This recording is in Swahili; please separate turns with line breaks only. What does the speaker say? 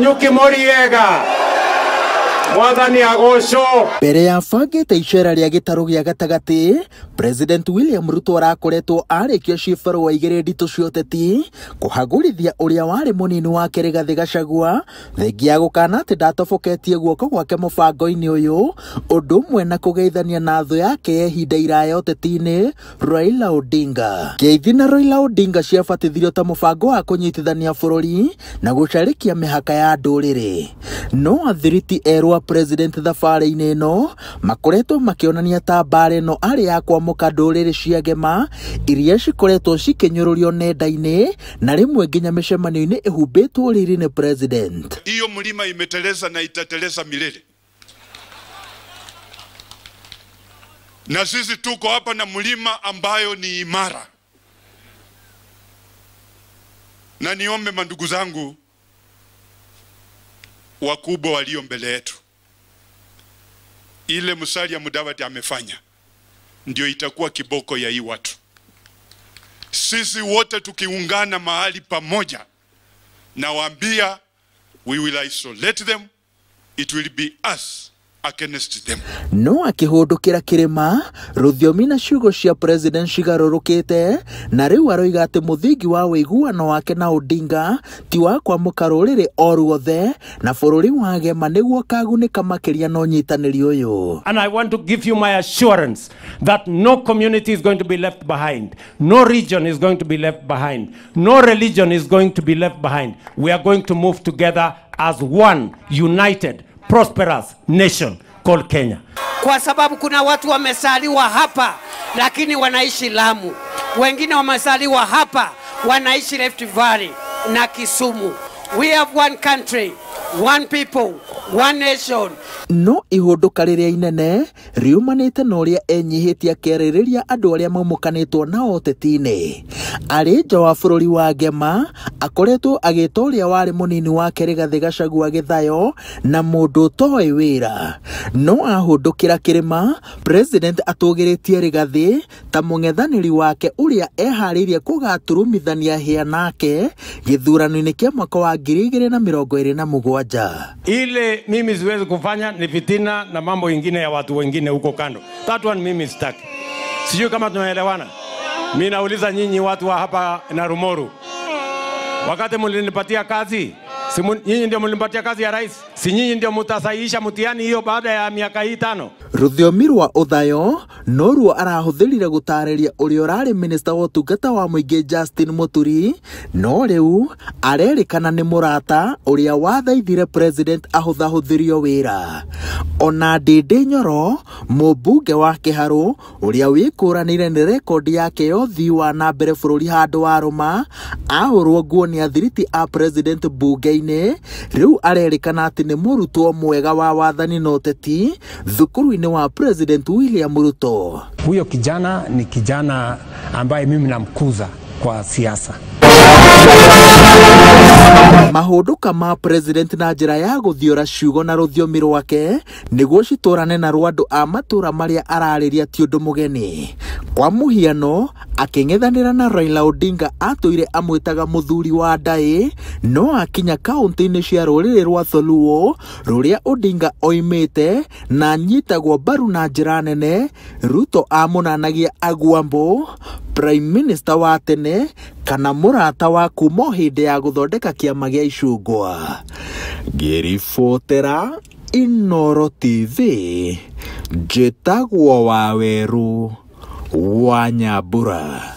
Nyuki Moriega Mwathani agocwo.
Mbere ya bangĩte icera rĩa gĩtarũ gĩa gatagati, President William Ruto arakoretwo arĩkia cibaro wa igĩrĩ nditũ cia ũteti kũhagũrithia ũrĩa warĩ mũnini wake Rigathi Gachagua thengia ya gũkana atĩ ndatoboketie guoko gwake mũbango-inĩ ũyũ, ũndũ ũmwe na kũgeithania na thũ yake ya ihinda iraya ũteti-inĩ Raila Odinga. Ngeithi na Raila Odinga ciabatithirio ta mũbango wa kũnyitithania bũrũri na gũcarĩkia mĩhaka ya ndũrĩrĩ. No athiriti erũ President thabarĩ-inĩ ĩno makoretwo makĩonania ta mbara ĩno arĩ ya kwamũka ndũrĩrĩ cia ngema iria cikoretwo cikĩnyũrũrio nenda-inĩ na rĩmwe nginya mĩcemanio-inĩ ĩhumbĩtwo riri nĩ President.
Hiyo mlima imeteleza na itateleza milele. Na sisi tuko hapa na mlima ambayo ni imara. Na niombe mandugu zangu wakubwa walio mbele yetu, ile Musalia Mudavadi amefanya ndio itakuwa kiboko ya hii watu. Sisi wote tukiungana mahali pamoja, na waambia we will isolate them, it will be us against them.
No akĩhũndũkĩra kĩrĩma, rũthiomi na ciugo cia President cigarũrũkĩte, na rĩu aroiga atĩ mũthingi wa ũiguano wake na Odinga ti wa kwamũka rũrĩrĩ o ruothe na bũrũri wa ngema nĩguo kagunĩka makĩria na ũnyitanĩri ũyũ.
And I want to give you my assurance that no community is going to be left behind, no region is going to be left behind, no religion is going to be left behind. We are going to move together as one united prosperous nation called Kenya.
Kwa sababu kuna watu wamesaliwa hapa lakini wanaishi Lamu, wengine wamesaliwa hapa wanaishi Rift Valley na Kisumu. We have one country, one people, one nation.
No ihũndũka rĩrĩa inene riumanĩte na ũrĩa enyihĩtie akĩarĩrĩria andũ arĩa maumũkanĩtwo na ũteti-inĩ. Arĩ nja wa bũrũri wa ngema akoretwo agĩta ũrĩa warĩ mũnini wake Rigathi Gachagua gĩthayo na mũndũ ũtoĩ wĩra. No ahũndũkĩra kĩrĩma, President atũgĩrĩtie Rigathi ta mũng'ethanĩri wake ũrĩa eharĩirie kũgaturumithania hĩa nake gĩthurano-inĩ kĩa mwaka wa 2027.
Ile mimi siwezi kufanya ni fitina na mambo ingine ya watu wengine huko kando. That one mimi sitaki. Sijui kama tunaelewana. Mimi nauliza nyinyi watu wa hapa na Rumoru, wakati mlinipatia kazi, si nyinyi ndio mlinipatia kazi ya rais? Si nyinyi ndio mutasahihisha mtihani hiyo baada ya miaka hii 5?
Rũthiomi rwa ũthayo no ruo arahũthĩrire gũtarĩria ũrĩa ũrarĩ minister wa ũtungata wa mũingĩ Justin Muturi, no rĩu arerĩkana nĩ mũrata ũrĩa wathaithire President ahũthahũthĩrio wĩra. Ona Ndĩndĩ Nyoro, mũmbunge wa Kĩharũ ũrĩa wĩkũranĩire nĩ rekondi yake ya ũthii wa na mbere bũrũri handũ wa Roma, ahũrwo nguo nĩ athiriti a President mbunge-inĩ, rĩu arerĩkana atĩ nĩ mũrutwo mwega wa wathani na ũteti thukuru-inĩ wa President William Ruto.
Huyo kijana ni kijana ambaye mimi namkuza kwa siasa.
Mahũndũka ma President na njĩra ya gũthiora ciugo na rũthiomi rwake nĩguo citũrane na rwandũ a matũra marĩa ararĩria ti ũndũ mũgeni. Kwa mũhiano, akĩng'ethanĩra na Raila Odinga atũire amwĩtaga mũthuri wa ndaĩ, no akinya kaũntĩ-inĩ cia rũrĩrĩ rwa Tholuo rũrĩa Odinga oimĩte na nyitagwo mbaru na njĩra nene, Ruto amũnanagia Agwambo, Prime Minister wa tene kana mũrata wa kuma hĩndĩ ya gũthondeka kĩama gĩa Icũngwa. Ngĩribotera Inooro TV, njĩtagwo Waweru wa Nyambura.